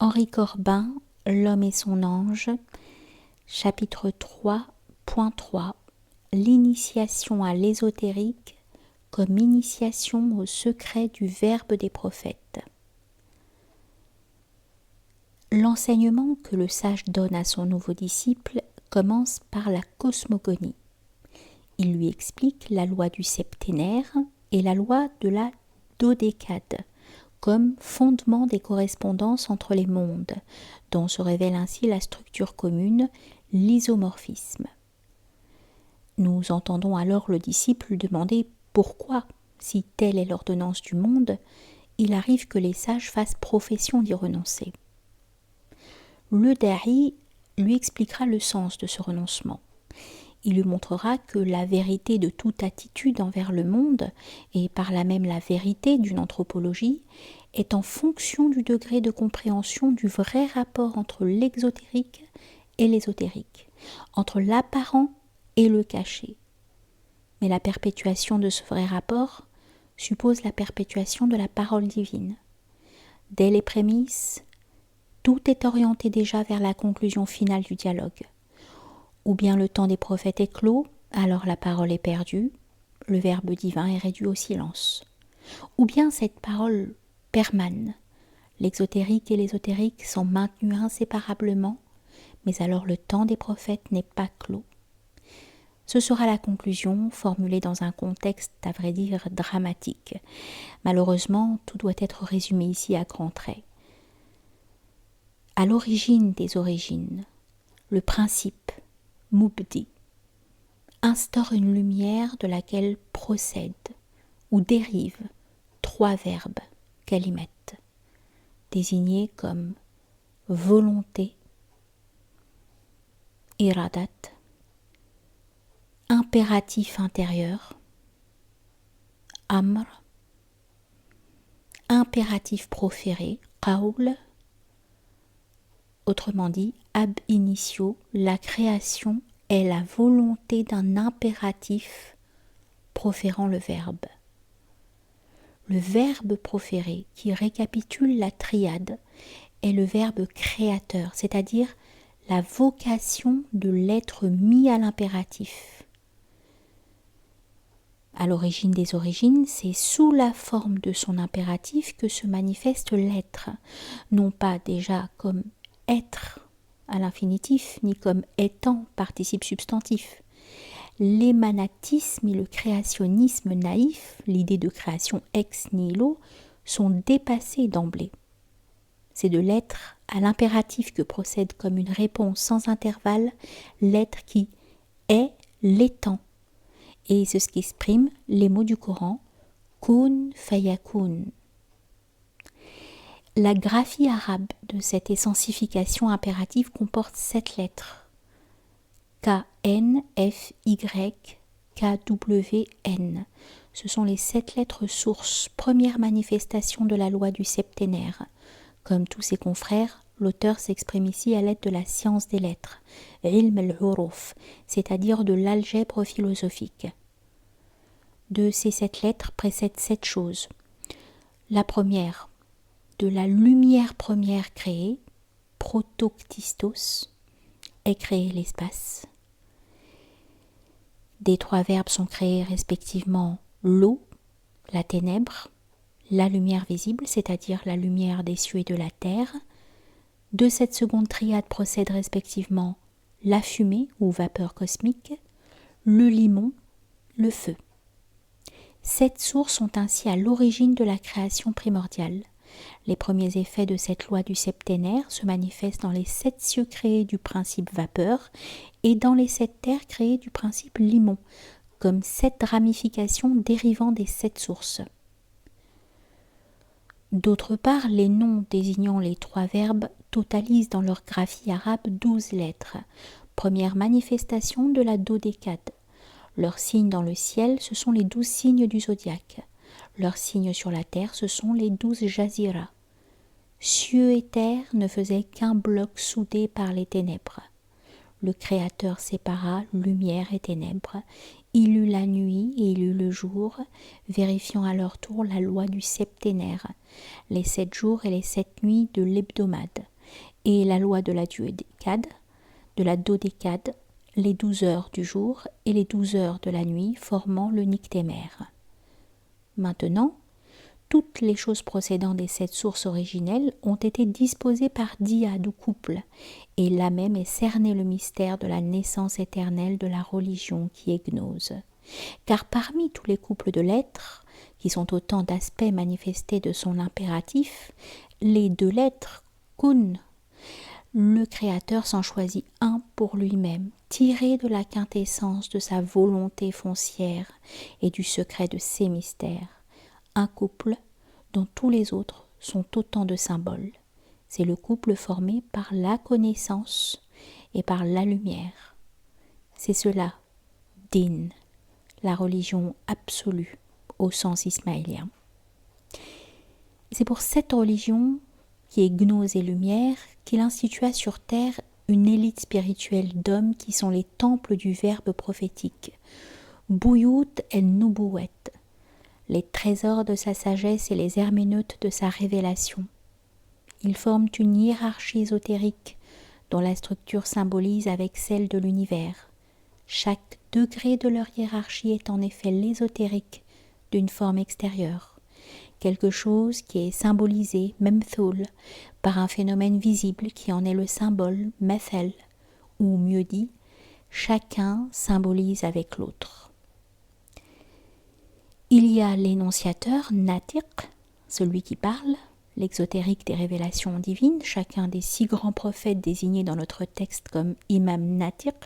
Henri Corbin, L'homme et son ange, chapitre 3.3, l'initiation à l'ésotérique comme initiation au secret du Verbe des prophètes. L'enseignement que le sage donne à son nouveau disciple commence par la cosmogonie. Il lui explique la loi du septénaire et la loi de la dodécade, comme fondement des correspondances entre les mondes, dont se révèle ainsi la structure commune, l'isomorphisme. Nous entendons alors le disciple demander pourquoi, si telle est l'ordonnance du monde, il arrive que les sages fassent profession d'y renoncer. Le da'i lui expliquera le sens de ce renoncement. Il lui montrera que la vérité de toute attitude envers le monde, et par là même la vérité d'une anthropologie, est en fonction du degré de compréhension du vrai rapport entre l'exotérique et l'ésotérique, entre l'apparent et le caché. Mais la perpétuation de ce vrai rapport suppose la perpétuation de la parole divine. Dès les prémices, tout est orienté déjà vers la conclusion finale du dialogue. Ou bien le temps des prophètes est clos, alors la parole est perdue, le verbe divin est réduit au silence. Ou bien cette parole permane, l'exotérique et l'ésotérique sont maintenus inséparablement, mais alors le temps des prophètes n'est pas clos. Ce sera la conclusion, formulée dans un contexte, à vrai dire, dramatique. Malheureusement, tout doit être résumé ici à grands traits. À l'origine des origines, le principe, Mubdi, instaure une lumière de laquelle procèdent ou dérivent trois verbes, kalimat, désignés comme volonté, iradat, impératif intérieur, amr, impératif proféré, qawl, autrement dit, ab initio, la création est la volonté d'un impératif proférant le verbe. Le verbe proféré, qui récapitule la triade, est le verbe créateur, c'est-à-dire la vocation de l'être mis à l'impératif. À l'origine des origines, c'est sous la forme de son impératif que se manifeste l'être, non pas déjà comme être à l'infinitif, ni comme étant participe substantif. L'émanatisme et le créationnisme naïf, l'idée de création ex nihilo, sont dépassés d'emblée. C'est de l'être à l'impératif que procède comme une réponse sans intervalle l'être qui est l'étant. Et c'est ce qu'expriment les mots du Coran, kun fayakun. La graphie arabe de cette essensification impérative comporte 7 lettres. K, N, F, Y, K, W, N. Ce sont les 7 lettres sources, première manifestation de la loi du septénaire. Comme tous ses confrères, l'auteur s'exprime ici à l'aide de la science des lettres, ilm al-huruf, c'est-à-dire de l'algèbre philosophique. De ces 7 lettres précèdent 7 choses. La première, de la lumière première créée, protoktistos, est créé l'espace. Des 3 verbes sont créés respectivement l'eau, la ténèbre, la lumière visible, c'est-à-dire la lumière des cieux et de la terre. De cette seconde triade procèdent respectivement la fumée ou vapeur cosmique, le limon, le feu. 7 sources sont ainsi à l'origine de la création primordiale. Les premiers effets de cette loi du septénaire se manifestent dans les 7 cieux créés du principe vapeur et dans les 7 terres créées du principe limon, comme 7 ramifications dérivant des 7 sources. D'autre part, les noms désignant les 3 verbes totalisent dans leur graphie arabe 12 lettres, première manifestation de la dodécade. Leurs signes dans le ciel, ce sont les 12 signes du zodiaque. Leurs signes sur la terre, ce sont les 12 jaziras. Cieux et terre ne faisaient qu'un bloc soudé par les ténèbres. Le Créateur sépara lumière et ténèbres. Il eut la nuit et il eut le jour, vérifiant à leur tour la loi du septénaire, les 7 jours et les 7 nuits de l'hebdomade. et la loi de la duodécade, les 12 heures du jour et les 12 heures de la nuit formant le nyctémère. Maintenant, toutes les choses procédant des 7 sources originelles ont été disposées par dyade ou couple, et là même est cerné le mystère de la naissance éternelle de la religion qui est gnose. Car parmi tous les couples de lettres, qui sont autant d'aspects manifestés de son impératif, les 2 lettres kun, le Créateur s'en choisit un pour lui-même, tiré de la quintessence de sa volonté foncière et du secret de ses mystères. Un couple dont tous les autres sont autant de symboles. C'est le couple formé par la connaissance et par la lumière. C'est cela, Din, la religion absolue au sens ismaélien. C'est pour cette religion, qui est gnose et lumière, qu'il institua sur terre une élite spirituelle d'hommes qui sont les temples du verbe prophétique, Buyut el-Nubuwet, les trésors de sa sagesse et les herméneutes de sa révélation. Ils forment une hiérarchie ésotérique dont la structure symbolise avec celle de l'univers. Chaque degré de leur hiérarchie est en effet l'ésotérique d'une forme extérieure, quelque chose qui est symbolisé, memthul, par un phénomène visible qui en est le symbole, methel, ou mieux dit, chacun symbolise avec l'autre. Il y a l'énonciateur, Natiq, celui qui parle, l'exotérique des révélations divines, chacun des 6 grands prophètes désignés dans notre texte comme Imam Natiq.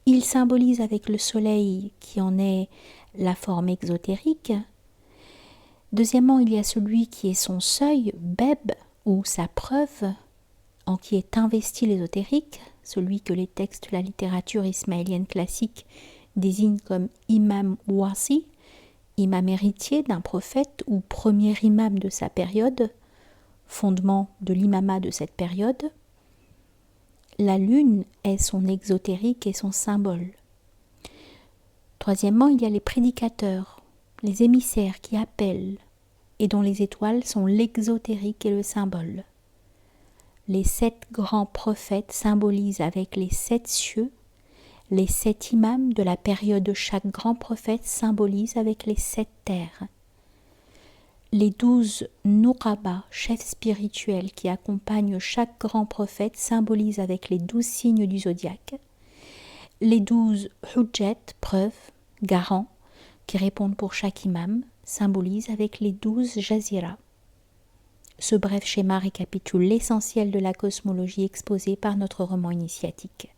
Il symbolise avec le soleil qui en est la forme exotérique. Deuxièmement, il y a celui qui est son seuil, Beb, ou sa preuve, en qui est investi l'ésotérique, celui que les textes de la littérature ismaélienne classique désignent comme Imam Wasi, imam héritier d'un prophète ou premier imam de sa période, fondement de l'imama de cette période. La lune est son exotérique et son symbole. Troisièmement, il y a les prédicateurs, les émissaires qui appellent et dont les étoiles sont l'exotérique et le symbole. Les 7 grands prophètes symbolisent avec les 7 cieux. Les 7 imams de la période de chaque grand prophète symbolisent avec les 7 terres. Les 12 Nuqaba, chefs spirituels qui accompagnent chaque grand prophète, symbolisent avec les 12 signes du zodiaque. Les 12 Hujjat, preuves, garants, qui répondent pour chaque imam, symbolisent avec les 12 Jazira. Ce bref schéma récapitule l'essentiel de la cosmologie exposée par notre roman initiatique.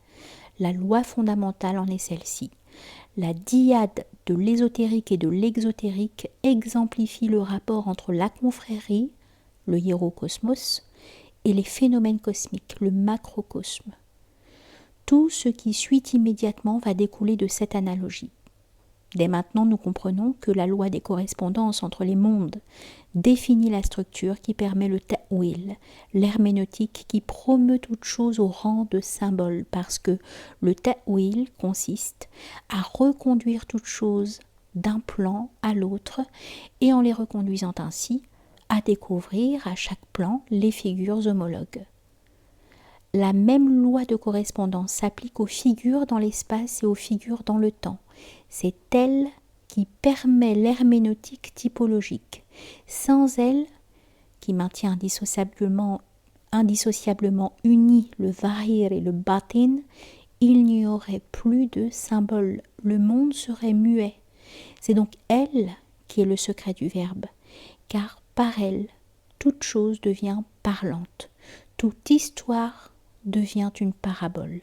La loi fondamentale en est celle-ci. La dyade de l'ésotérique et de l'exotérique exemplifie le rapport entre la confrérie, le hiérocosmos, et les phénomènes cosmiques, le macrocosme. Tout ce qui suit immédiatement va découler de cette analogie. Dès maintenant, nous comprenons que la loi des correspondances entre les mondes définit la structure qui permet le ta'wil, l'herméneutique qui promeut toute chose au rang de symbole, parce que le ta'wil consiste à reconduire toute chose d'un plan à l'autre et en les reconduisant ainsi, à découvrir à chaque plan les figures homologues. La même loi de correspondance s'applique aux figures dans l'espace et aux figures dans le temps. C'est elle qui permet l'herméneutique typologique. Sans elle, qui maintient indissociablement unis le Zahir et le Batin, il n'y aurait plus de symbole. Le monde serait muet. C'est donc elle qui est le secret du verbe, car par elle, toute chose devient parlante. Toute histoire devient une parabole.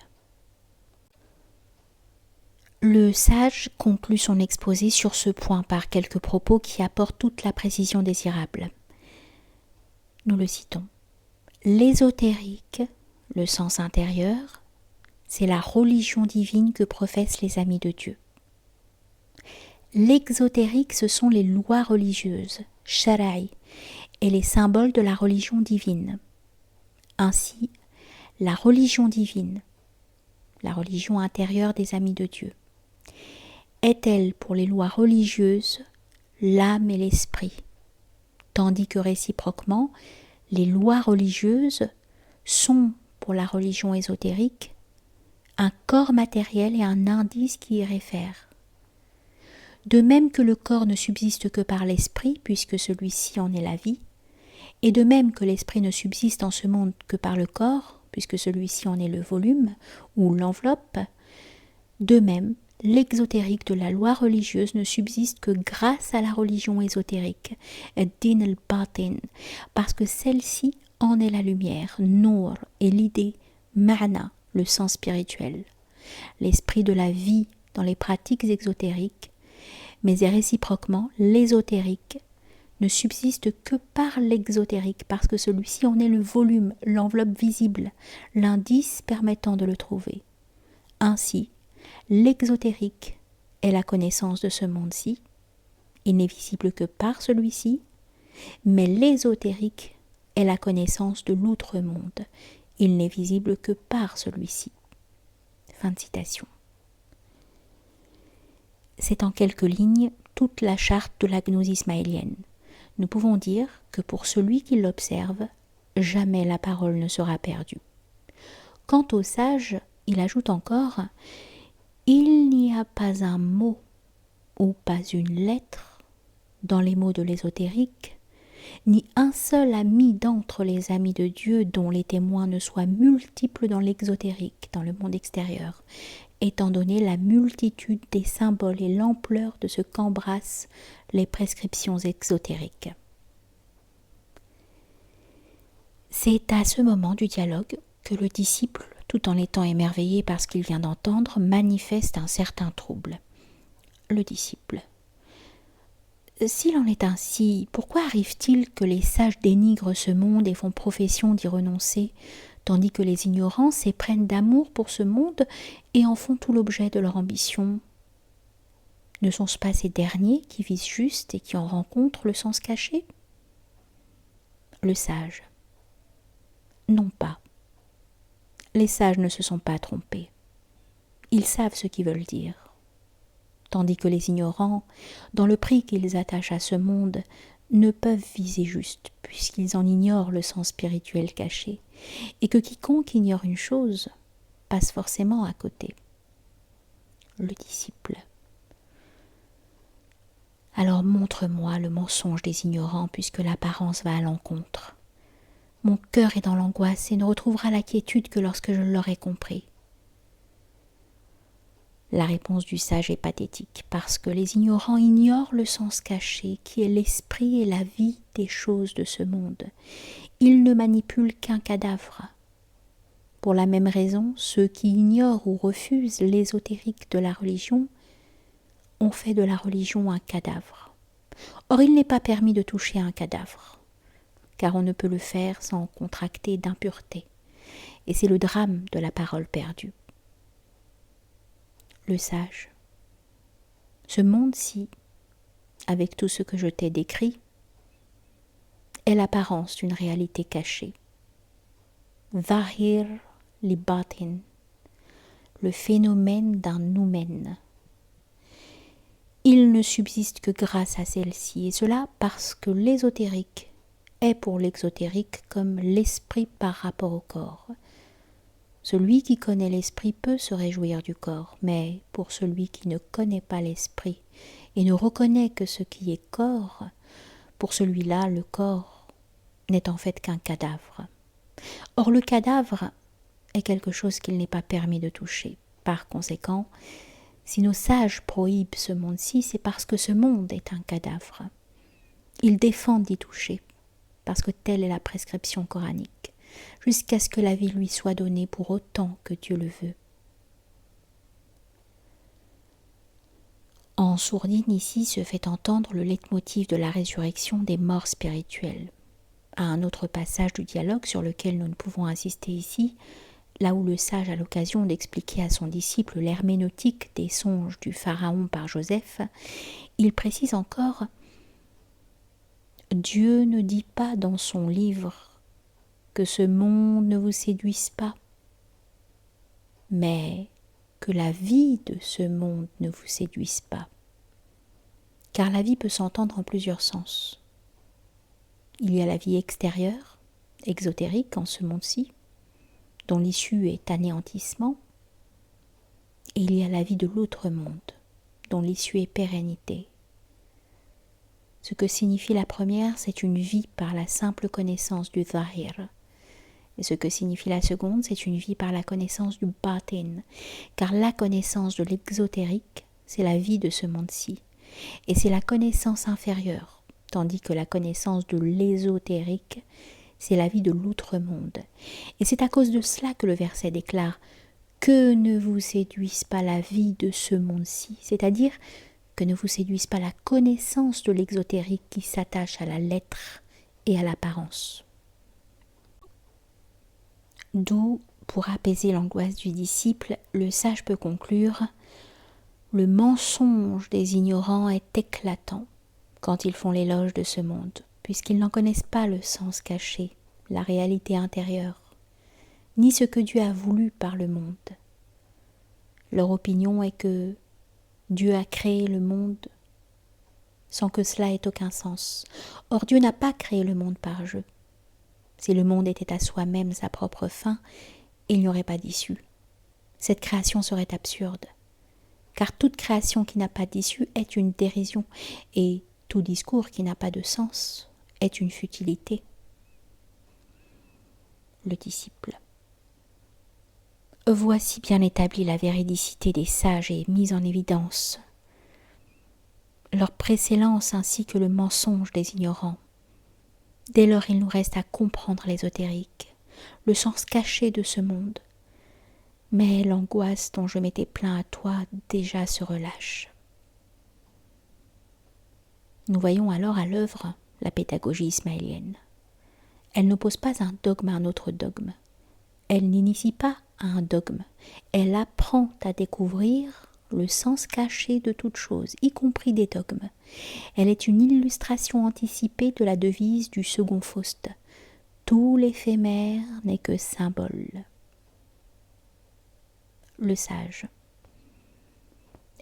Le sage conclut son exposé sur ce point par quelques propos qui apportent toute la précision désirable. Nous le citons. L'ésotérique, le sens intérieur, c'est la religion divine que professent les amis de Dieu. L'exotérique, ce sont les lois religieuses, shara'i, et les symboles de la religion divine. Ainsi, la religion divine, la religion intérieure des amis de Dieu, est-elle pour les lois religieuses l'âme et l'esprit, tandis que réciproquement, les lois religieuses sont, pour la religion ésotérique, un corps matériel et un indice qui y réfère. De même que le corps ne subsiste que par l'esprit, puisque celui-ci en est la vie, et de même que l'esprit ne subsiste en ce monde que par le corps, puisque celui-ci en est le volume ou l'enveloppe, de même, l'exotérique de la loi religieuse ne subsiste que grâce à la religion ésotérique, din al-batin, parce que celle-ci en est la lumière, nour, et l'idée, ma'na, le sens spirituel. L'esprit de la vie dans les pratiques exotériques, mais et réciproquement, l'ésotérique ne subsiste que par l'exotérique, parce que celui-ci en est le volume, l'enveloppe visible, l'indice permettant de le trouver. Ainsi, l'exotérique est la connaissance de ce monde-ci, il n'est visible que par celui-ci, mais l'ésotérique est la connaissance de l'outre-monde, il n'est visible que par celui-ci. Fin de citation. C'est en quelques lignes toute la charte de la gnose ismaélienne. Nous pouvons dire que pour celui qui l'observe, jamais la parole ne sera perdue. Quant au sage, il ajoute encore « Il n'y a pas un mot ou pas une lettre dans les mots de l'ésotérique, ni un seul ami d'entre les amis de Dieu dont les témoins ne soient multiples dans l'exotérique, dans le monde extérieur, étant donné la multitude des symboles et l'ampleur de ce qu'embrassent les prescriptions exotériques. » C'est à ce moment du dialogue que le disciple, tout en étant émerveillé par ce qu'il vient d'entendre, manifeste un certain trouble. Le disciple. S'il en est ainsi, pourquoi arrive-t-il que les sages dénigrent ce monde et font profession d'y renoncer, tandis que les ignorants s'éprennent d'amour pour ce monde et en font tout l'objet de leur ambition? Ne sont-ce pas ces derniers qui visent juste et qui en rencontrent le sens caché? Le sage. Non pas. Les sages ne se sont pas trompés. Ils savent ce qu'ils veulent dire. Tandis que les ignorants, dans le prix qu'ils attachent à ce monde, ne peuvent viser juste, puisqu'ils en ignorent le sens spirituel caché, et que quiconque ignore une chose passe forcément à côté. Le disciple. Alors montre-moi le mensonge des ignorants, puisque l'apparence va à l'encontre. Mon cœur est dans l'angoisse et ne retrouvera la quiétude que lorsque je l'aurai compris. La réponse du sage est pathétique, parce que les ignorants ignorent le sens caché, qui est l'esprit et la vie des choses de ce monde. Ils ne manipulent qu'un cadavre. Pour la même raison, ceux qui ignorent ou refusent l'ésotérique de la religion ont fait de la religion un cadavre. Or, il n'est pas permis de toucher un cadavre, car on ne peut le faire sans contracter d'impureté, et c'est le drame de la parole perdue. Le sage. Ce monde-ci, avec tout ce que je t'ai décrit, est l'apparence d'une réalité cachée. Zahir li batin, le phénomène d'un noumen. Il ne subsiste que grâce à celle-ci, et cela parce que l'ésotérique est pour l'exotérique comme l'esprit par rapport au corps. Celui qui connaît l'esprit peut se réjouir du corps, mais pour celui qui ne connaît pas l'esprit et ne reconnaît que ce qui est corps, pour celui-là, le corps n'est en fait qu'un cadavre. Or, le cadavre est quelque chose qu'il n'est pas permis de toucher. Par conséquent, si nos sages prohibent ce monde-ci, c'est parce que ce monde est un cadavre. Ils défendent d'y toucher, parce que telle est la prescription coranique, jusqu'à ce que la vie lui soit donnée pour autant que Dieu le veut. En sourdine ici se fait entendre le leitmotiv de la résurrection des morts spirituels. À un autre passage du dialogue sur lequel nous ne pouvons insister ici, là où le sage a l'occasion d'expliquer à son disciple l'herméneutique des songes du pharaon par Joseph, il précise encore « Dieu ne dit pas dans son livre que ce monde ne vous séduise pas, mais que la vie de ce monde ne vous séduise pas. Car la vie peut s'entendre en plusieurs sens. Il y a la vie extérieure, exotérique en ce monde-ci, dont l'issue est anéantissement, et il y a la vie de l'autre monde, dont l'issue est pérennité. Ce que signifie la première, c'est une vie par la simple connaissance du Zahir. Et ce que signifie la seconde, c'est une vie par la connaissance du Batin, car la connaissance de l'exotérique, c'est la vie de ce monde-ci, et c'est la connaissance inférieure, tandis que la connaissance de l'ésotérique, c'est la vie de l'outre-monde. Et c'est à cause de cela que le verset déclare « Que ne vous séduise pas la vie de ce monde-ci », c'est-à-dire que ne vous séduise pas la connaissance de l'exotérique qui s'attache à la lettre et à l'apparence. D'où, pour apaiser l'angoisse du disciple, le sage peut conclure « Le mensonge des ignorants est éclatant quand ils font l'éloge de ce monde, puisqu'ils n'en connaissent pas le sens caché, la réalité intérieure, ni ce que Dieu a voulu par le monde. Leur opinion est que Dieu a créé le monde sans que cela ait aucun sens. Or Dieu n'a pas créé le monde par jeu. Si le monde était à soi-même sa propre fin, il n'y aurait pas d'issue. Cette création serait absurde, car toute création qui n'a pas d'issue est une dérision, et tout discours qui n'a pas de sens est une futilité. Le disciple. Voici bien établie la véridicité des sages et mise en évidence leur précédence ainsi que le mensonge des ignorants. Dès lors, il nous reste à comprendre l'ésotérique, le sens caché de ce monde. Mais l'angoisse dont je m'étais plaint à toi déjà se relâche. Nous voyons alors à l'œuvre la pédagogie ismaélienne. Elle n'oppose pas un dogme à un autre dogme. Elle n'initie pas à un dogme. Elle apprend à découvrir le sens caché de toute chose, y compris des dogmes. Elle est une illustration anticipée de la devise du second Faust. Tout l'éphémère n'est que symbole. Le sage.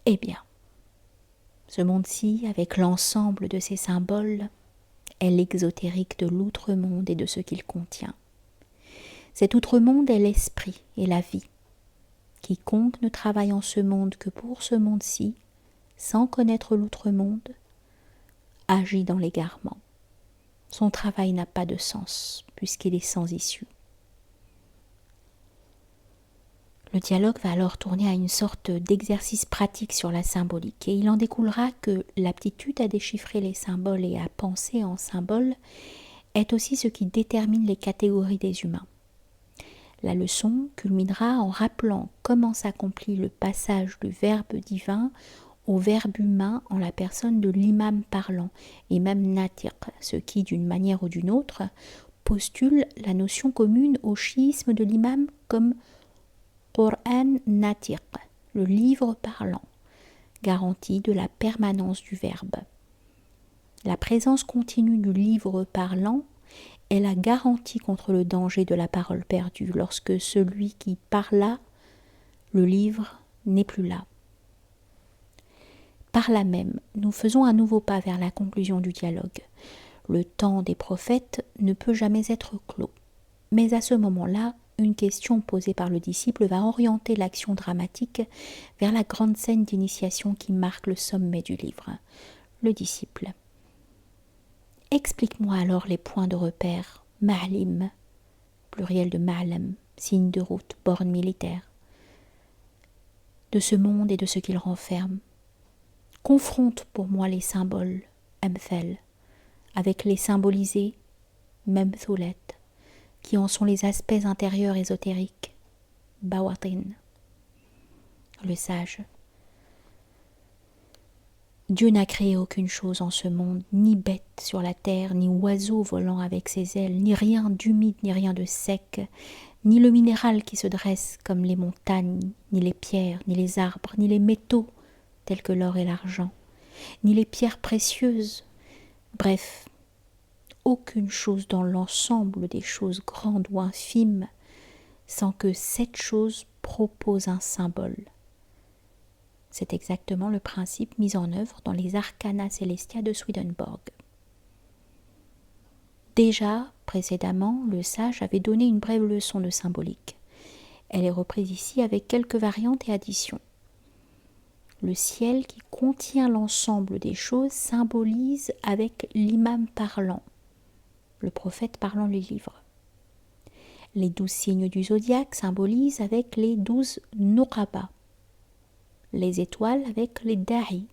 Eh bien, ce monde-ci, avec l'ensemble de ses symboles, est l'exotérique de l'outre-monde et de ce qu'il contient. Cet outre-monde est l'esprit et la vie. Quiconque ne travaille en ce monde que pour ce monde-ci, sans connaître l'outre-monde, agit dans l'égarement. Son travail n'a pas de sens, puisqu'il est sans issue. Le dialogue va alors tourner à une sorte d'exercice pratique sur la symbolique, et il en découlera que l'aptitude à déchiffrer les symboles et à penser en symboles est aussi ce qui détermine les catégories des humains. La leçon culminera en rappelant comment s'accomplit le passage du verbe divin au verbe humain en la personne de l'imam parlant, et même natiq, ce qui, d'une manière ou d'une autre, postule la notion commune au chiisme de l'imam comme Qur'an natiq, le livre parlant, garantie de la permanence du verbe. La présence continue du livre parlant est la garantie contre le danger de la parole perdue lorsque celui qui parla, le livre, n'est plus là. Par là même, nous faisons un nouveau pas vers la conclusion du dialogue. Le temps des prophètes ne peut jamais être clos. Mais à ce moment-là, une question posée par le disciple va orienter l'action dramatique vers la grande scène d'initiation qui marque le sommet du livre. Le disciple. Explique-moi alors les points de repère, ma'lim, pluriel de ma'lam, signe de route, borne militaire, de ce monde et de ce qu'il renferme. Confronte pour moi les symboles, amthal, avec les symbolisés, mamthulat, qui en sont les aspects intérieurs ésotériques, bawatin. Le sage. Dieu n'a créé aucune chose en ce monde, ni bête sur la terre, ni oiseau volant avec ses ailes, ni rien d'humide, ni rien de sec, ni le minéral qui se dresse comme les montagnes, ni les pierres, ni les arbres, ni les métaux tels que l'or et l'argent, ni les pierres précieuses. Bref, aucune chose dans l'ensemble des choses grandes ou infimes, sans que cette chose propose un symbole. C'est exactement le principe mis en œuvre dans les Arcana Celestia de Swedenborg. Déjà, précédemment, le sage avait donné une brève leçon de symbolique. Elle est reprise ici avec quelques variantes et additions. Le ciel qui contient l'ensemble des choses symbolise avec l'imam parlant, le prophète parlant les livres. Les 12 signes du zodiaque symbolisent avec les 12 nuqaba, les étoiles avec les da'i.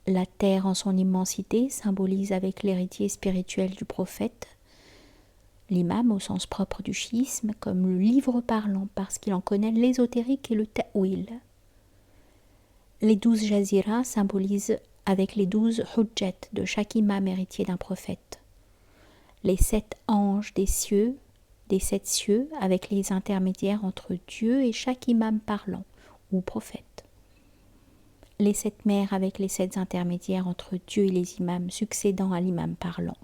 La terre en son immensité symbolise avec l'héritier spirituel du prophète, l'imam au sens propre du chiisme, comme le livre parlant parce qu'il en connaît l'ésotérique et le ta'wil. Les 12 jaziras symbolisent avec les 12 hujjat de chaque imam héritier d'un prophète. Les 7 anges des 7 cieux avec les intermédiaires entre Dieu et chaque imam parlant ou prophète. Les 7 mers avec les 7 intermédiaires entre Dieu et les imams succédant à l'imam parlant.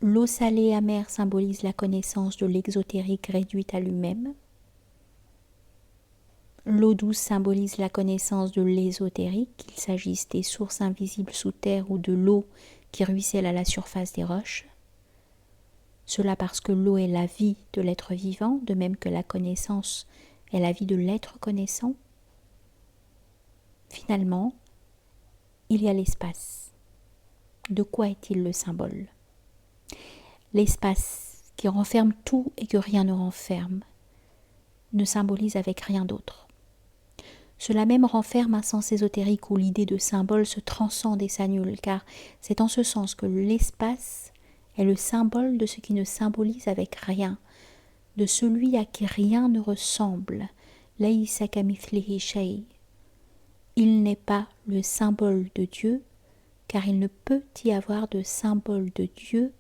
L'eau salée et amère symbolise la connaissance de l'exotérique réduite à lui-même. L'eau douce symbolise la connaissance de l'ésotérique, qu'il s'agisse des sources invisibles sous terre ou de l'eau qui ruisselle à la surface des roches. Cela parce que l'eau est la vie de l'être vivant, de même que la connaissance est la vie de l'être connaissant. Finalement, il y a l'espace. De quoi est-il le symbole ? L'espace qui renferme tout et que rien ne renferme ne symbolise avec rien d'autre. Cela même renferme un sens ésotérique où l'idée de symbole se transcende et s'annule, car c'est en ce sens que l'espace est le symbole de ce qui ne symbolise avec rien, de celui à qui rien ne ressemble. Laysa kamithlihi shay. Il n'est pas le symbole de Dieu, car il ne peut y avoir de symbole de Dieu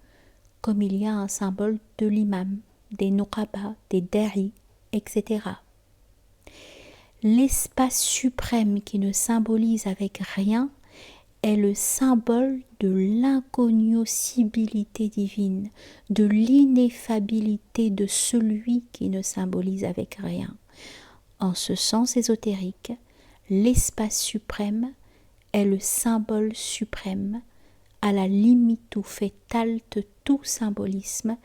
comme il y a un symbole de l'imam, des nuqaba, des da'i, etc. L'espace suprême qui ne symbolise avec rien est le symbole de l'incognoscibilité divine, de l'ineffabilité de celui qui ne symbolise avec rien. En ce sens ésotérique, l'espace suprême est le symbole suprême, à la limite où fait halte tout symbolisme,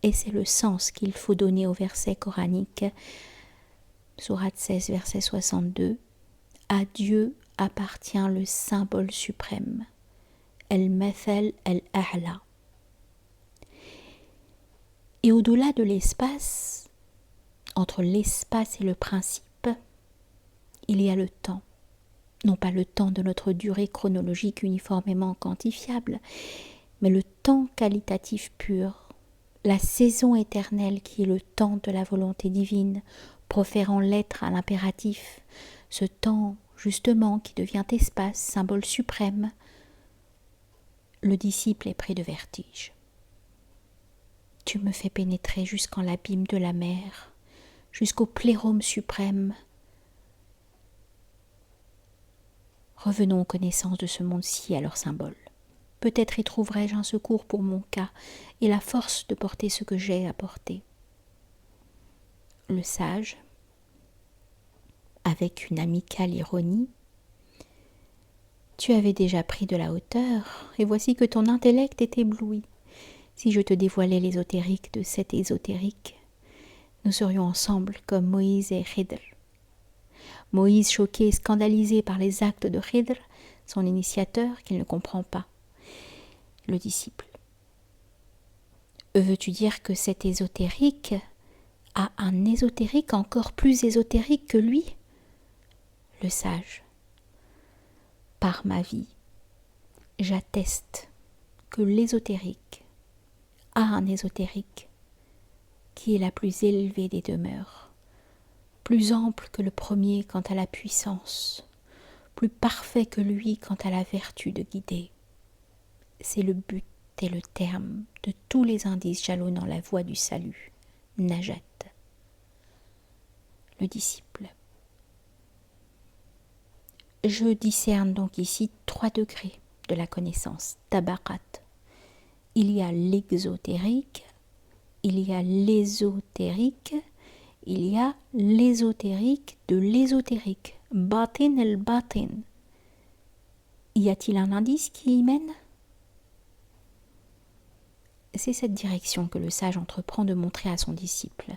et c'est le sens qu'il faut donner au verset coranique, Sourate 16, verset 62, « À Dieu appartient le symbole suprême, El-Mathal El-A'la ». Et au-delà de l'espace, entre l'espace et le principe, il y a le temps. Non pas le temps de notre durée chronologique uniformément quantifiable, mais le temps qualitatif pur, la saison éternelle qui est le temps de la volonté divine, proférant l'être à l'impératif, ce temps justement qui devient espace, symbole suprême. Le disciple est pris de vertige. Tu me fais pénétrer jusqu'en l'abîme de la mer, jusqu'au plérôme suprême. Revenons aux connaissances de ce monde-ci à leur symbole. Peut-être y trouverai-je un secours pour mon cas et la force de porter ce que j'ai à porter. Le sage, avec une amicale ironie, tu avais déjà pris de la hauteur, et voici que ton intellect est ébloui. Si je te dévoilais l'ésotérique de cet ésotérique, nous serions ensemble comme Moïse et Khidr. Moïse choqué et scandalisé par les actes de Khidr, son initiateur, qu'il ne comprend pas. Le disciple. Veux-tu dire que cet ésotérique a un ésotérique encore plus ésotérique que lui ? Le sage. Par ma vie, j'atteste que l'ésotérique a un ésotérique qui est la plus élevée des demeures, plus ample que le premier quant à la puissance, plus parfait que lui quant à la vertu de guider. C'est le but et le terme de tous les indices jalonnant la voie du salut. Najat. Le disciple. Je discerne donc ici 3 degrés de la connaissance, tabaqat. Il y a l'exotérique, il y a l'ésotérique, il y a l'ésotérique de l'ésotérique, batin el-batin. Y a-t-il un indice qui y mène ? C'est cette direction que le sage entreprend de montrer à son disciple.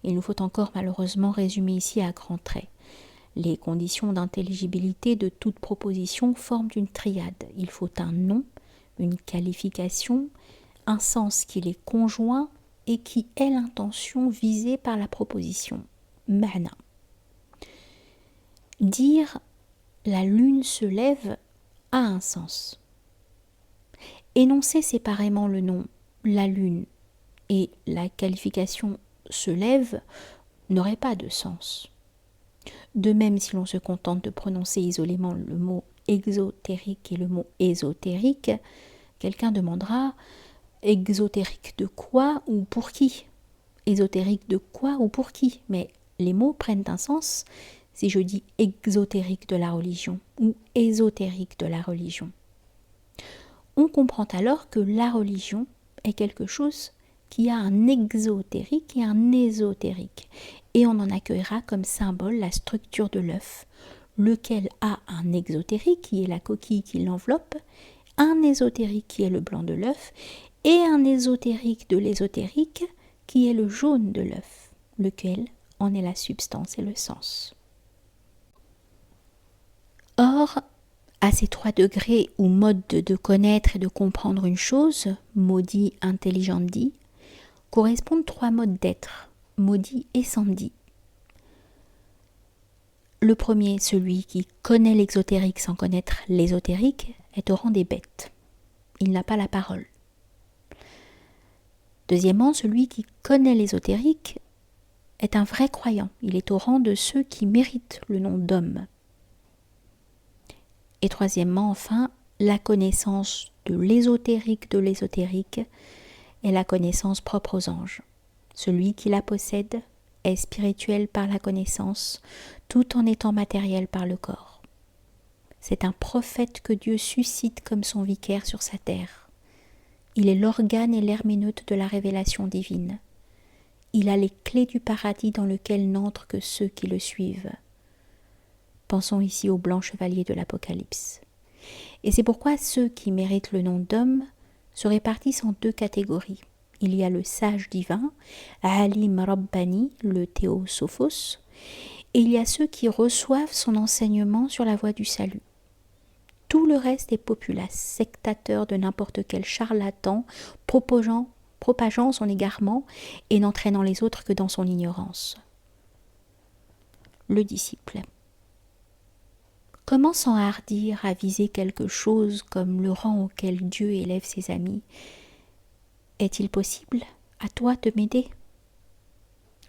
Il nous faut encore malheureusement résumer ici à grands traits. Les conditions d'intelligibilité de toute proposition forment une triade. Il faut un nom, une qualification, un sens qui les conjoint et qui est l'intention visée par la proposition. Ma'na. Dire la lune se lève a un sens. Énoncer séparément le nom la lune et la qualification se lève n'aurait pas de sens. De même, si l'on se contente de prononcer isolément le mot exotérique et le mot ésotérique, quelqu'un demandera exotérique de quoi ou pour qui? Ésotérique de quoi ou pour qui? Mais les mots prennent un sens si je dis exotérique de la religion ou ésotérique de la religion. On comprend alors que la religion est quelque chose qui a un exotérique et un ésotérique. Et on en accueillera comme symbole la structure de l'œuf, lequel a un exotérique qui est la coquille qui l'enveloppe, un ésotérique qui est le blanc de l'œuf, et un ésotérique de l'ésotérique qui est le jaune de l'œuf, lequel en est la substance et le sens. Or, à ces 3 degrés ou modes de connaître et de comprendre une chose, maudit, intelligent dit, correspondent 3 modes d'être, maudit et sans dit. Le premier, celui qui connaît l'exotérique sans connaître l'ésotérique, est au rang des bêtes. Il n'a pas la parole. Deuxièmement, celui qui connaît l'ésotérique est un vrai croyant. Il est au rang de ceux qui méritent le nom d'homme. Et troisièmement, enfin, la connaissance de l'ésotérique est la connaissance propre aux anges. Celui qui la possède est spirituel par la connaissance, tout en étant matériel par le corps. C'est un prophète que Dieu suscite comme son vicaire sur sa terre. Il est l'organe et l'herméneute de la révélation divine. Il a les clés du paradis dans lequel n'entrent que ceux qui le suivent. Pensons ici au blanc chevalier de l'Apocalypse. Et c'est pourquoi ceux qui méritent le nom d'homme se répartissent en 2 catégories. Il y a le sage divin, Alim Rabbani, le théosophos, et il y a ceux qui reçoivent son enseignement sur la voie du salut. Tout le reste est populace, sectateur de n'importe quel charlatan, propageant son égarement et n'entraînant les autres que dans son ignorance. Le disciple. Comment s'enhardir à viser quelque chose comme le rang auquel Dieu élève ses amis? Est-il possible à toi de m'aider?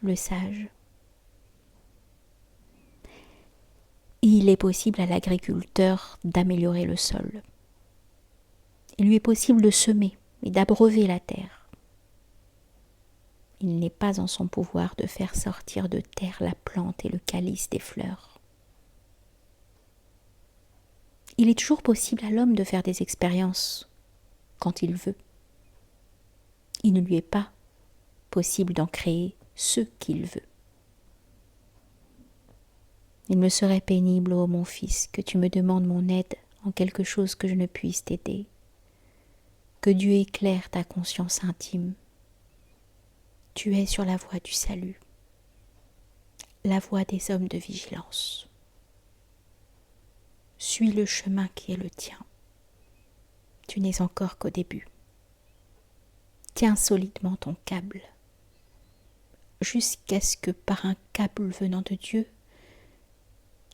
Le sage. Il est possible à l'agriculteur d'améliorer le sol. Il lui est possible de semer et d'abreuver la terre. Il n'est pas en son pouvoir de faire sortir de terre la plante et le calice des fleurs. Il est toujours possible à l'homme de faire des expériences quand il veut. Il ne lui est pas possible d'en créer ce qu'il veut. Il me serait pénible, ô mon fils, que tu me demandes mon aide en quelque chose que je ne puisse t'aider. Que Dieu éclaire ta conscience intime. Tu es sur la voie du salut, la voie des hommes de vigilance. Suis le chemin qui est le tien. Tu n'es encore qu'au début. Tiens solidement ton câble, jusqu'à ce que par un câble venant de Dieu,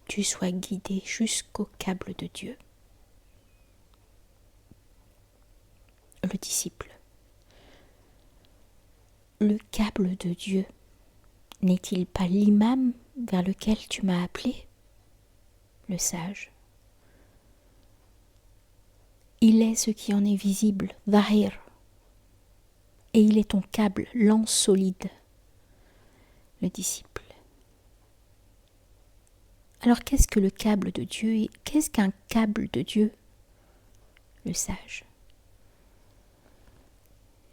tu sois guidé jusqu'au câble de Dieu. Le disciple. Le câble de Dieu n'est-il pas l'imam vers lequel tu m'as appelé? Le sage. Il est ce qui en est visible, Zahir, et il est ton câble, lance solide. Le disciple. Alors qu'est-ce que le câble de Dieu et qu'est-ce qu'un câble de Dieu? Le sage.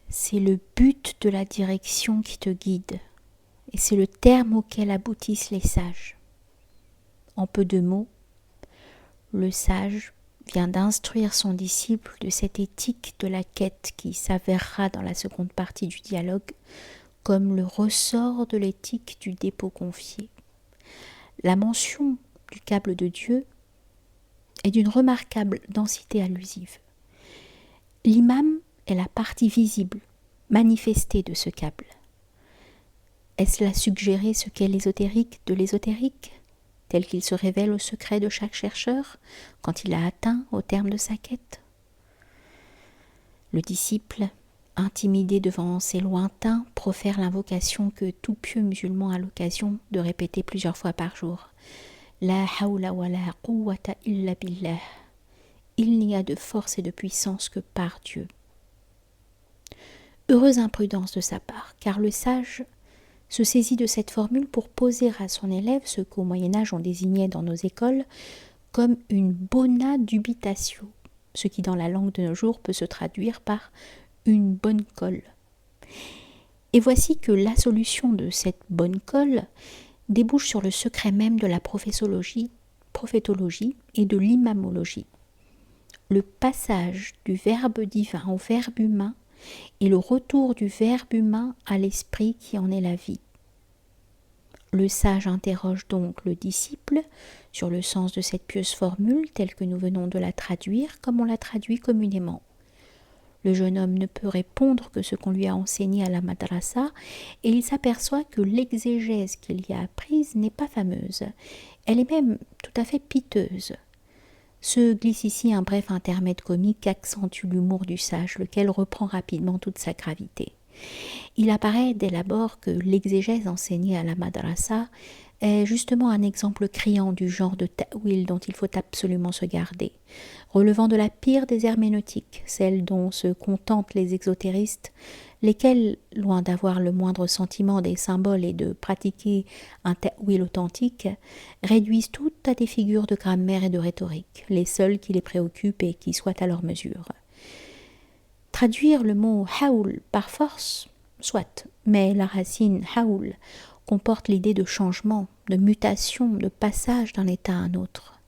C'est le but de la direction qui te guide, et c'est le terme auquel aboutissent les sages. En peu de mots, le sage vient d'instruire son disciple de cette éthique de la quête qui s'avérera dans la seconde partie du dialogue comme le ressort de l'éthique du dépôt confié. La mention du câble de Dieu est d'une remarquable densité allusive. L'imam est la partie visible, manifestée de ce câble. Est-ce là suggérer ce qu'est l'ésotérique de l'ésotérique, tel qu'il se révèle au secret de chaque chercheur quand il a atteint au terme de sa quête? Le disciple, intimidé devant ces lointains, profère l'invocation que tout pieux musulman a l'occasion de répéter plusieurs fois par jour. La hawla wa la quwwata illa billah. Il n'y a de force et de puissance que par Dieu. Heureuse imprudence de sa part, car le sage se saisit de cette formule pour poser à son élève ce qu'au Moyen-Âge on désignait dans nos écoles comme une bona dubitatio, ce qui dans la langue de nos jours peut se traduire par une bonne colle. Et voici que la solution de cette bonne colle débouche sur le secret même de la prophétologie et de l'imamologie. Le passage du verbe divin au verbe humain et le retour du verbe humain à l'esprit qui en est la vie. Le sage interroge donc le disciple sur le sens de cette pieuse formule telle que nous venons de la traduire comme on la traduit communément. Le jeune homme ne peut répondre que ce qu'on lui a enseigné à la madrasa et il s'aperçoit que l'exégèse qu'il y a apprise n'est pas fameuse. Elle est même tout à fait piteuse. Se glisse ici un bref intermède comique qui accentue l'humour du sage, lequel reprend rapidement toute sa gravité. Il apparaît dès l'abord que l'exégèse enseignée à la madrasa est justement un exemple criant du genre de ta'wil dont il faut absolument se garder, relevant de la pire des herméneutiques, celle dont se contentent les exotéristes, lesquels, loin d'avoir le moindre sentiment des symboles et de pratiquer un ta'wil authentique, réduisent tout à des figures de grammaire et de rhétorique, les seules qui les préoccupent et qui soient à leur mesure. Traduire le mot haoul par force, soit, mais la racine haoul comporte l'idée de changement, de mutation, de passage d'un état à un autre.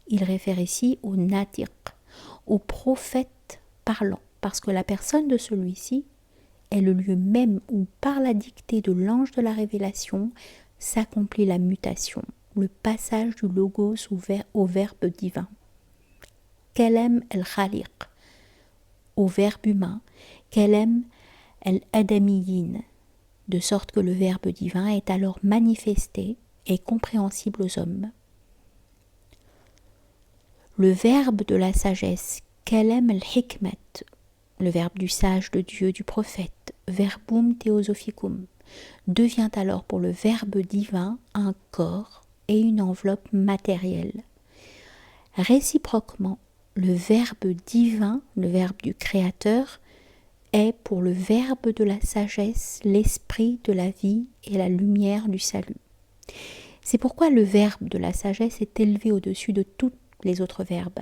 Il réfère ici au natiq, au prophète parlant, parce que la personne de celui-ci est le lieu même où, par la dictée de l'ange de la révélation, s'accomplit la mutation, le passage du logos au verbe divin. Kalem el-khaliq, au verbe humain, Kalem el-adamiyin, de sorte que le verbe divin est alors manifesté et compréhensible aux hommes. Le verbe de la sagesse, Kalem el-hikmet, le verbe du sage, de Dieu, du prophète, verbum theosophicum, devient alors pour le verbe divin un corps et une enveloppe matérielle. Réciproquement, le verbe divin, le verbe du Créateur, est pour le verbe de la sagesse l'esprit de la vie et la lumière du salut. C'est pourquoi le verbe de la sagesse est élevé au-dessus de tous les autres verbes,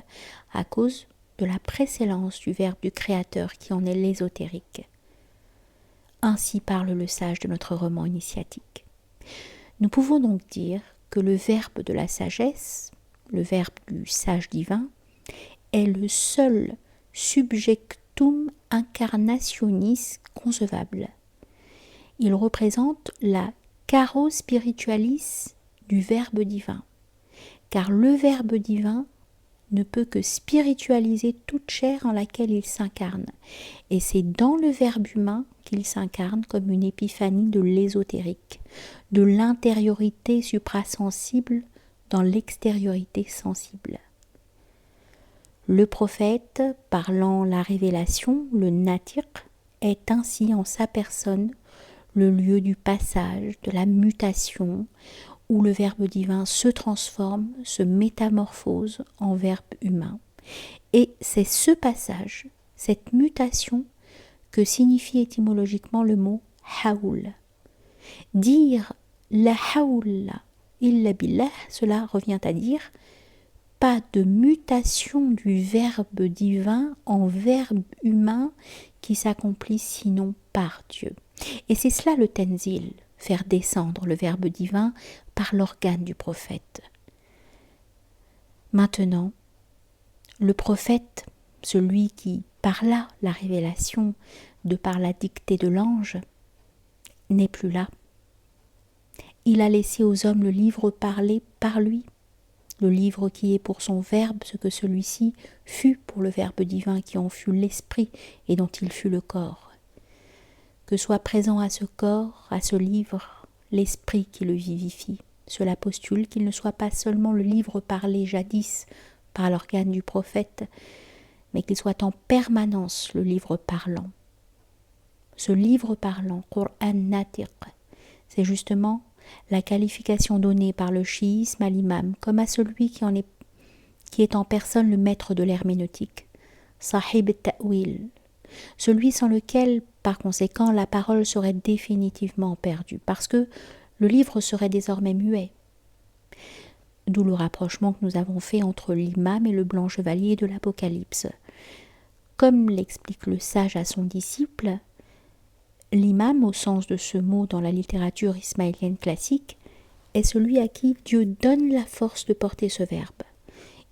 à cause de la précédence du verbe du Créateur qui en est l'ésotérique. Ainsi parle le sage de notre roman initiatique. Nous pouvons donc dire que le verbe de la sagesse, le verbe du sage divin, est le seul subjectum incarnationis concevable. Il représente la caro spiritualis du verbe divin, car le verbe divin ne peut que spiritualiser toute chair en laquelle il s'incarne, et c'est dans le verbe humain qu'il s'incarne comme une épiphanie de l'ésotérique, de l'intériorité suprasensible dans l'extériorité sensible. Le prophète, parlant la révélation, le natiq, est ainsi en sa personne le lieu du passage, de la mutation, où le verbe divin se transforme, se métamorphose en verbe humain. Et c'est ce passage, cette mutation, que signifie étymologiquement le mot haoul. Dire la haoula illa billah, cela revient à dire pas de mutation du verbe divin en verbe humain qui s'accomplit sinon par Dieu. Et c'est cela le tenzil, faire descendre le verbe divin par l'organe du prophète. Maintenant, Le prophète, celui qui parla la révélation de par la dictée de l'ange, n'est plus là. Il a laissé aux hommes le livre parlé par lui, le livre qui est pour son Verbe ce que celui-ci fut pour le Verbe divin qui en fut l'esprit et dont il fut le corps. Que soit présent à ce corps, à ce livre, l'esprit qui le vivifie. Cela postule qu'il ne soit pas seulement le livre parlé jadis par l'organe du prophète, mais qu'il soit en permanence le livre parlant. Ce livre parlant, Qur'an Natiq, c'est justement la qualification donnée par le chiisme à l'imam comme à celui qui est en personne le maître de l'herméneutique, Sahib Ta'wil, celui sans lequel, par conséquent, la parole serait définitivement perdue, parce que le livre serait désormais muet. D'où le rapprochement que nous avons fait entre l'imam et le blanc chevalier de l'Apocalypse. Comme l'explique le sage à son disciple, l'imam, au sens de ce mot dans la littérature ismaélienne classique, est celui à qui Dieu donne la force de porter ce verbe.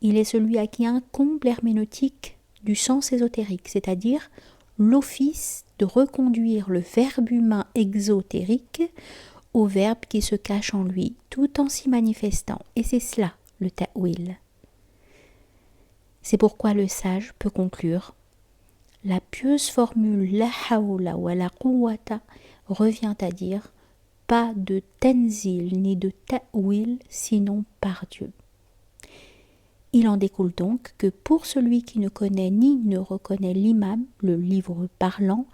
Il est celui à qui incombe l'herméneutique du sens ésotérique, c'est-à-dire l'office de reconduire le verbe humain exotérique au verbe qui se cache en lui, tout en s'y manifestant. Et c'est cela, le ta'wil. C'est pourquoi le sage peut conclure: la pieuse formule la hawla wa la quwwata revient à dire pas de tenzil ni de ta'wil sinon par Dieu. Il en découle donc que pour celui qui ne connaît ni ne reconnaît l'imam, le livre parlant,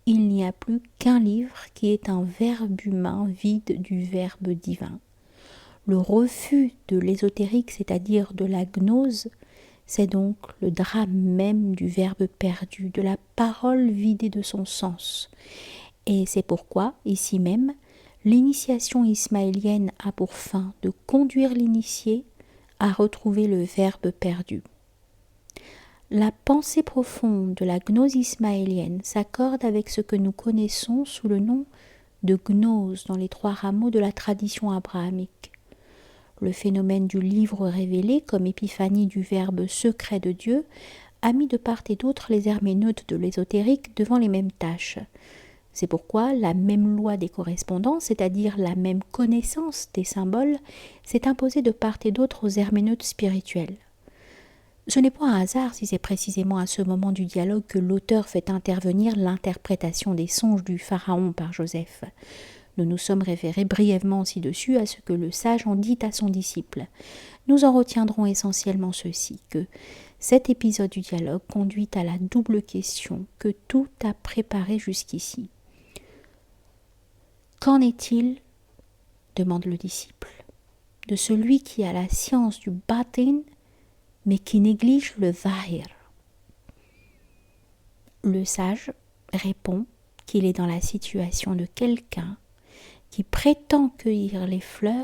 il n'y a plus qu'un livre qui est un verbe humain vide du verbe divin. Le refus de l'ésotérique, c'est-à-dire de la gnose, c'est donc le drame même du verbe perdu, de la parole vidée de son sens. Et c'est pourquoi, ici même, l'initiation ismaélienne a pour fin de conduire l'initié à retrouver le verbe perdu. La pensée profonde de la gnose ismaélienne s'accorde avec ce que nous connaissons sous le nom de gnose dans les 3 rameaux de la tradition abrahamique. Le phénomène du livre révélé comme épiphanie du verbe secret de Dieu a mis de part et d'autre les herméneutes de l'ésotérique devant les mêmes tâches. C'est pourquoi la même loi des correspondances, c'est-à-dire la même connaissance des symboles, s'est imposée de part et d'autre aux herméneutes spirituels. Ce n'est point un hasard si c'est précisément à ce moment du dialogue que l'auteur fait intervenir l'interprétation des songes du pharaon par Joseph. Nous nous sommes référés brièvement ci-dessus à ce que le sage en dit à son disciple. Nous en retiendrons essentiellement ceci, que cet épisode du dialogue conduit à la double question que tout a préparée jusqu'ici. Qu'en est-il, demande le disciple, de celui qui a la science du batin, mais qui néglige le zahir? Le sage répond qu'il est dans la situation de quelqu'un qui prétend cueillir les fruits,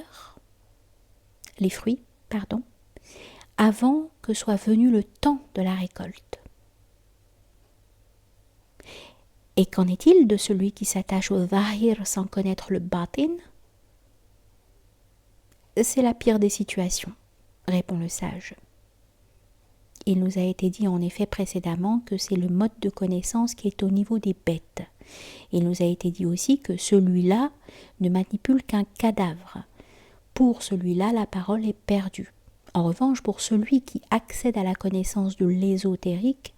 avant que soit venu le temps de la récolte. Et qu'en est-il de celui qui s'attache au zahir sans connaître le batin? C'est la pire des situations, répond le sage. Il nous a été dit en effet précédemment que c'est le mode de connaissance qui est au niveau des bêtes. Il nous a été dit aussi que celui-là ne manipule qu'un cadavre. Pour celui-là, la parole est perdue. En revanche, pour celui qui accède à la connaissance de l'ésotérique,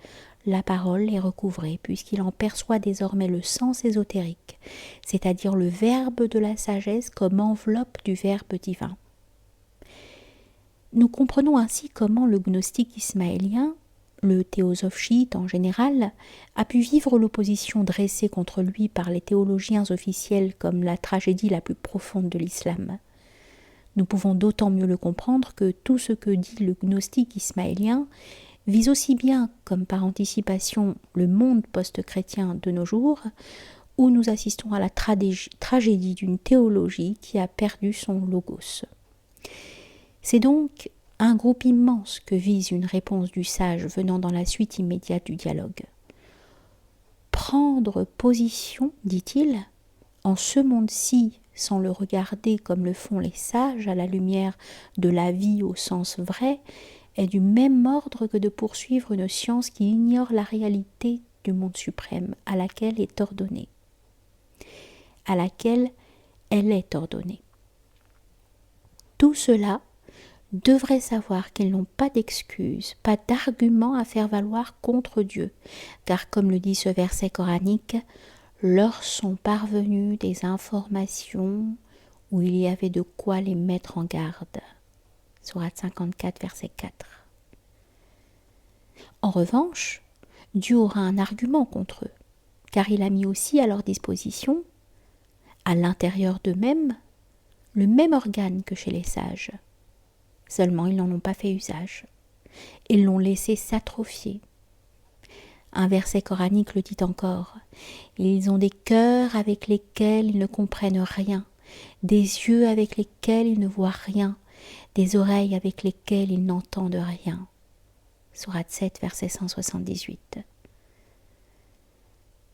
la parole est recouvrée, puisqu'il en perçoit désormais le sens ésotérique, c'est-à-dire le verbe de la sagesse comme enveloppe du verbe divin. Nous comprenons ainsi comment le gnostique ismaélien, le théosophe chiite en général, a pu vivre l'opposition dressée contre lui par les théologiens officiels comme la tragédie la plus profonde de l'islam. Nous pouvons d'autant mieux le comprendre que tout ce que dit le gnostique ismaélien vise aussi bien, comme par anticipation, le monde post-chrétien de nos jours, où nous assistons à la tragédie d'une théologie qui a perdu son logos. C'est donc un groupe immense que vise une réponse du sage venant dans la suite immédiate du dialogue. Prendre position, dit-il, en ce monde-ci, sans le regarder comme le font les sages à la lumière de la vie au sens vrai, est du même ordre que de poursuivre une science qui ignore la réalité du monde suprême à laquelle est ordonnée, à laquelle elle est ordonnée. Tout cela devraient savoir qu'ils n'ont pas d'excuses, pas d'arguments à faire valoir contre Dieu, car comme le dit ce verset coranique, leur sont parvenues des informations où il y avait de quoi les mettre en garde. Sourate 54, verset 4. En revanche, Dieu aura un argument contre eux, car il a mis aussi à leur disposition, à l'intérieur d'eux-mêmes, le même organe que chez les sages. Seulement ils n'en ont pas fait usage. Ils l'ont laissé s'atrophier. Un verset coranique le dit encore. Ils ont des cœurs avec lesquels ils ne comprennent rien, des yeux avec lesquels ils ne voient rien, des oreilles avec lesquelles ils n'entendent rien. Sourate 7, verset 178.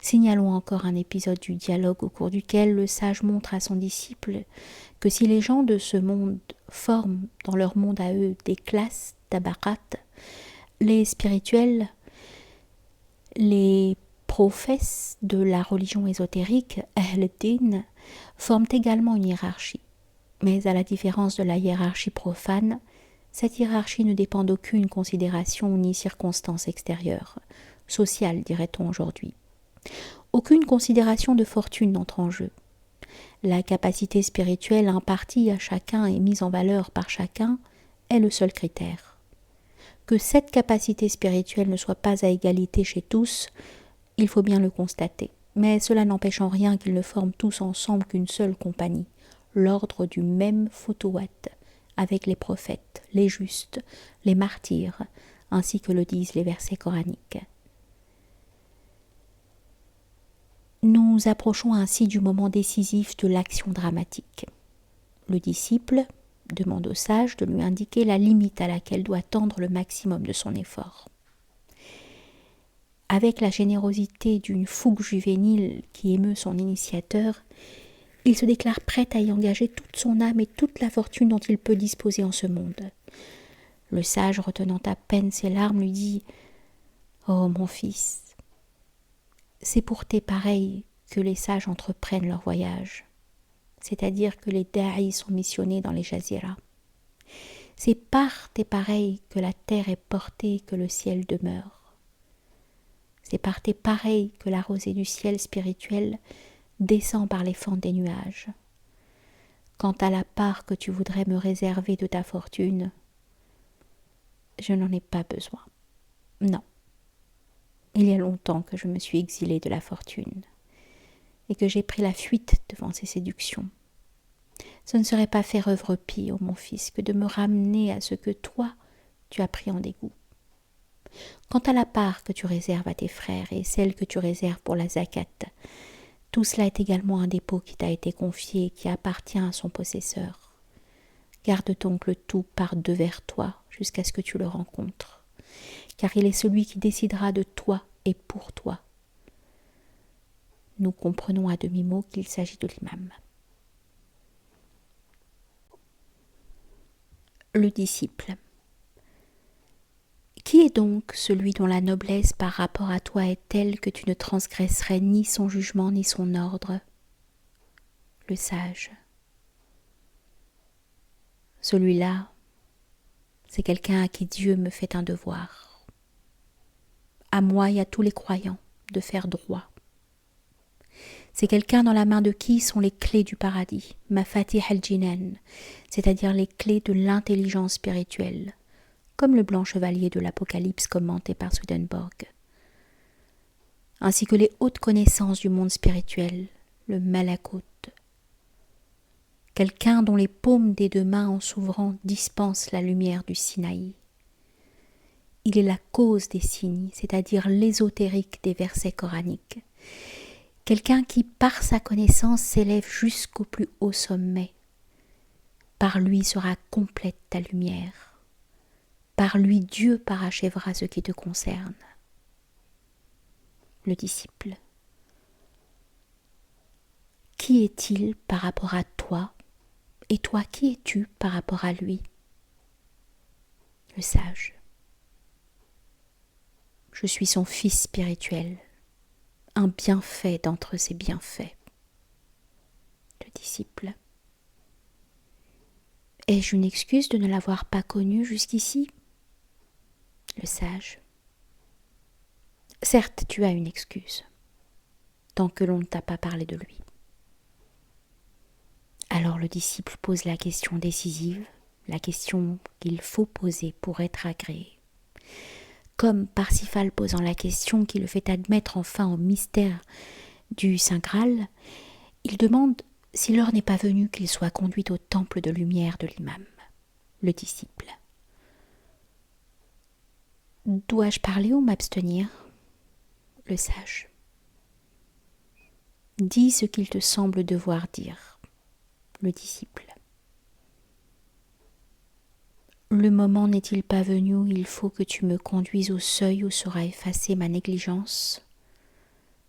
Signalons encore un épisode du dialogue au cours duquel le sage montre à son disciple que si les gens de ce monde forment dans leur monde à eux des classes tabaqat, les spirituels, les professes de la religion ésotérique, Ahl-Din, forment également une hiérarchie. Mais à la différence de la hiérarchie profane, cette hiérarchie ne dépend d'aucune considération ni circonstance extérieure, sociale dirait-on aujourd'hui. Aucune considération de fortune n'entre en jeu. La capacité spirituelle impartie à chacun et mise en valeur par chacun est le seul critère. Que cette capacité spirituelle ne soit pas à égalité chez tous, il faut bien le constater. Mais cela n'empêche en rien qu'ils ne forment tous ensemble qu'une seule compagnie, l'ordre du même Futuhat, avec les prophètes, les justes, les martyrs, ainsi que le disent les versets coraniques. Nous approchons ainsi du moment décisif de l'action dramatique. Le disciple demande au sage de lui indiquer la limite à laquelle doit tendre le maximum de son effort. Avec la générosité d'une fougue juvénile qui émeut son initiateur, il se déclare prêt à y engager toute son âme et toute la fortune dont il peut disposer en ce monde. Le sage, retenant à peine ses larmes, lui dit « Oh mon fils, c'est pour tes pareils que les sages entreprennent leur voyage, c'est-à-dire que les da'i sont missionnés dans les jaziras. C'est par tes pareils que la terre est portée et que le ciel demeure. C'est par tes pareils que la rosée du ciel spirituel descend par les fentes des nuages. Quant à la part que tu voudrais me réserver de ta fortune, je n'en ai pas besoin. Non. Il y a longtemps que je me suis exilée de la fortune et que j'ai pris la fuite devant ses séductions. Ce ne serait pas faire œuvre pie, ô mon fils, que de me ramener à ce que toi, tu as pris en dégoût. Quant à la part que tu réserves à tes frères et celle que tu réserves pour la zakat, tout cela est également un dépôt qui t'a été confié et qui appartient à son possesseur. Garde donc le tout par devers toi jusqu'à ce que tu le rencontres, car il est celui qui décidera de toi et pour toi. Nous comprenons à demi-mot qu'il s'agit de l'imam. Le disciple. Qui est donc celui dont la noblesse par rapport à toi est telle que tu ne transgresserais ni son jugement ni son ordre? Le sage. Celui-là, c'est quelqu'un à qui Dieu me fait un devoir. À moi et à tous les croyants de faire droit. C'est quelqu'un dans la main de qui sont les clés du paradis, mafatih al-jinan, c'est-à-dire les clés de l'intelligence spirituelle, comme le blanc chevalier de l'Apocalypse commenté par Swedenborg, ainsi que les hautes connaissances du monde spirituel, le malakut. Quelqu'un dont les paumes des deux mains en s'ouvrant dispensent la lumière du Sinaï. Il est la cause des signes, c'est-à-dire l'ésotérique des versets coraniques. Quelqu'un qui, par sa connaissance, s'élève jusqu'au plus haut sommet. Par lui sera complète ta lumière. Par lui, Dieu parachèvera ce qui te concerne. Le disciple. Qui est-il par rapport à toi? Et toi, qui es-tu par rapport à lui? Le sage. Je suis son fils spirituel, un bienfait d'entre ses bienfaits. Le disciple. Ai-je une excuse de ne l'avoir pas connu jusqu'ici? Le sage. Certes, tu as une excuse, tant que l'on ne t'a pas parlé de lui. Alors le disciple pose la question décisive, la question qu'il faut poser pour être agréé. Comme Parsifal posant la question qui le fait admettre enfin au mystère du Saint Graal, il demande si l'heure n'est pas venue qu'il soit conduit au temple de lumière de l'imam, le disciple. Dois-je parler ou m'abstenir? Le sage. Dis ce qu'il te semble devoir dire, le disciple. Le moment n'est-il pas venu où il faut que tu me conduises au seuil où sera effacée ma négligence,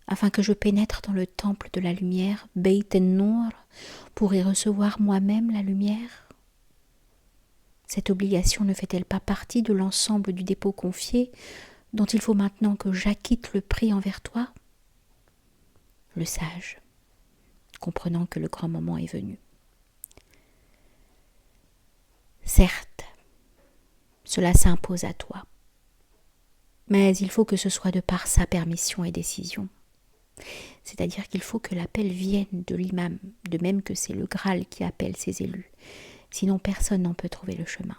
afin que je pénètre dans le temple de la lumière, Beit en-Nour, pour y recevoir moi-même la lumière? Cette obligation ne fait-elle pas partie de l'ensemble du dépôt confié, dont il faut maintenant que j'acquitte le prix envers toi? Le sage, comprenant que le grand moment est venu. Certes, cela s'impose à toi, mais il faut que ce soit de par sa permission et décision. C'est-à-dire qu'il faut que l'appel vienne de l'imam, de même que c'est le Graal qui appelle ses élus. Sinon personne n'en peut trouver le chemin.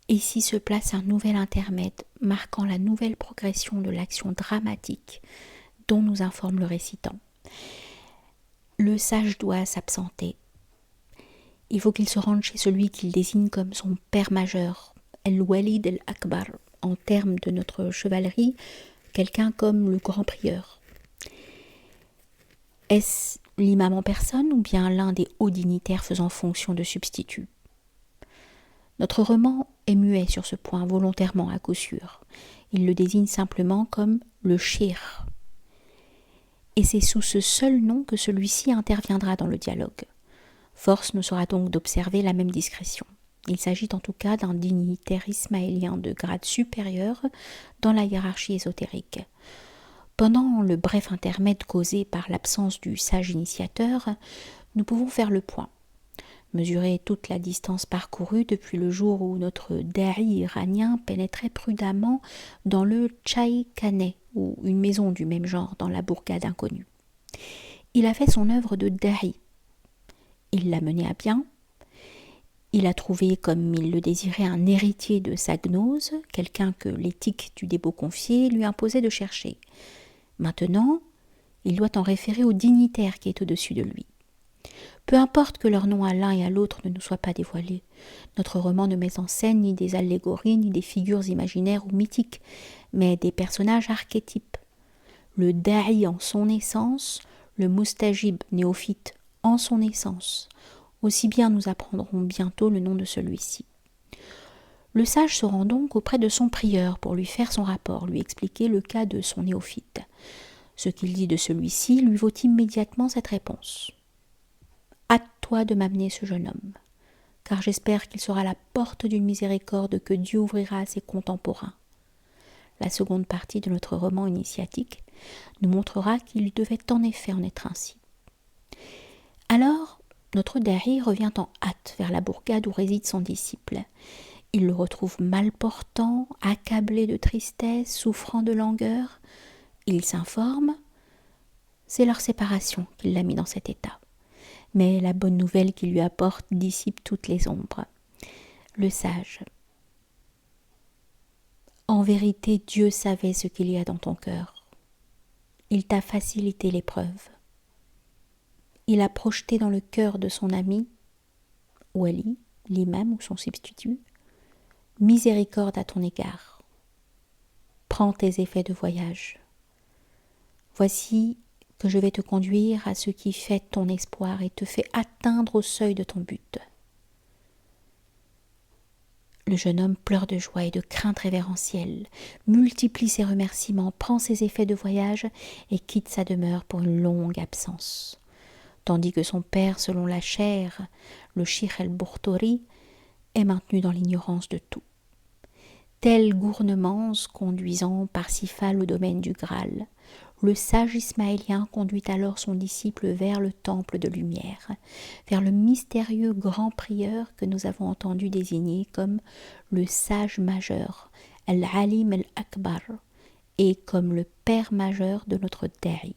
Ici se place un nouvel intermède marquant la nouvelle progression de l'action dramatique dont nous informe le récitant. Le sage doit s'absenter. Il faut qu'il se rende chez celui qu'il désigne comme son père majeur, El-Walid el-Akbar, en termes de notre chevalerie, quelqu'un comme le grand prieur. Est-ce l'imam en personne ou bien l'un des hauts dignitaires faisant fonction de substitut? Notre roman est muet sur ce point, volontairement à coup sûr. Il le désigne simplement comme le shir. Et c'est sous ce seul nom que celui-ci interviendra dans le dialogue. Force nous sera donc d'observer la même discrétion. Il s'agit en tout cas d'un dignitaire ismaélien de grade supérieur dans la hiérarchie ésotérique. Pendant le bref intermède causé par l'absence du sage initiateur, nous pouvons faire le point. Mesurer toute la distance parcourue depuis le jour où notre da'i iranien pénétrait prudemment dans le Tchaï-Khaneh, ou une maison du même genre dans la bourgade inconnue. Il a fait son œuvre de da'i. Il l'a menée à bien. Il a trouvé, comme il le désirait, un héritier de sa gnose, quelqu'un que l'éthique du dépôt confié lui imposait de chercher. Maintenant, il doit en référer au dignitaire qui est au-dessus de lui. Peu importe que leur nom à l'un et à l'autre ne nous soit pas dévoilé. Notre roman ne met en scène ni des allégories, ni des figures imaginaires ou mythiques, mais des personnages archétypes. Le da'i en son essence, le moustajib néophyte en son essence. Aussi bien nous apprendrons bientôt le nom de celui-ci. Le sage se rend donc auprès de son prieur pour lui faire son rapport, lui expliquer le cas de son néophyte. Ce qu'il dit de celui-ci lui vaut immédiatement cette réponse. Hâte-toi de m'amener ce jeune homme, car j'espère qu'il sera la porte d'une miséricorde que Dieu ouvrira à ses contemporains. La seconde partie de notre roman initiatique nous montrera qu'il devait en effet en être ainsi. Alors, notre da'i revient en hâte vers la bourgade où réside son disciple. Il le retrouve mal portant, accablé de tristesse, souffrant de langueur. Il s'informe. C'est leur séparation qui l'a mis dans cet état. Mais la bonne nouvelle qu'il lui apporte dissipe toutes les ombres. Le sage. En vérité, Dieu savait ce qu'il y a dans ton cœur. Il t'a facilité l'épreuve. Il a projeté dans le cœur de son ami, Wali, l'imam ou son substitut, miséricorde à ton égard. Prends tes effets de voyage. Voici que je vais te conduire à ce qui fait ton espoir et te fait atteindre au seuil de ton but. Le jeune homme pleure de joie et de crainte révérentielle, multiplie ses remerciements, prend ses effets de voyage et quitte sa demeure pour une longue absence. Tandis que son père, selon la chair, le Sheikh el-Bourtori, est maintenu dans l'ignorance de tout. Tel Gournemance conduisant Parsifal au domaine du Graal, le sage ismaélien conduit alors son disciple vers le temple de lumière, vers le mystérieux grand prieur que nous avons entendu désigner comme le sage majeur, Al-Alim al-Akbar, et comme le père majeur de notre Da'i.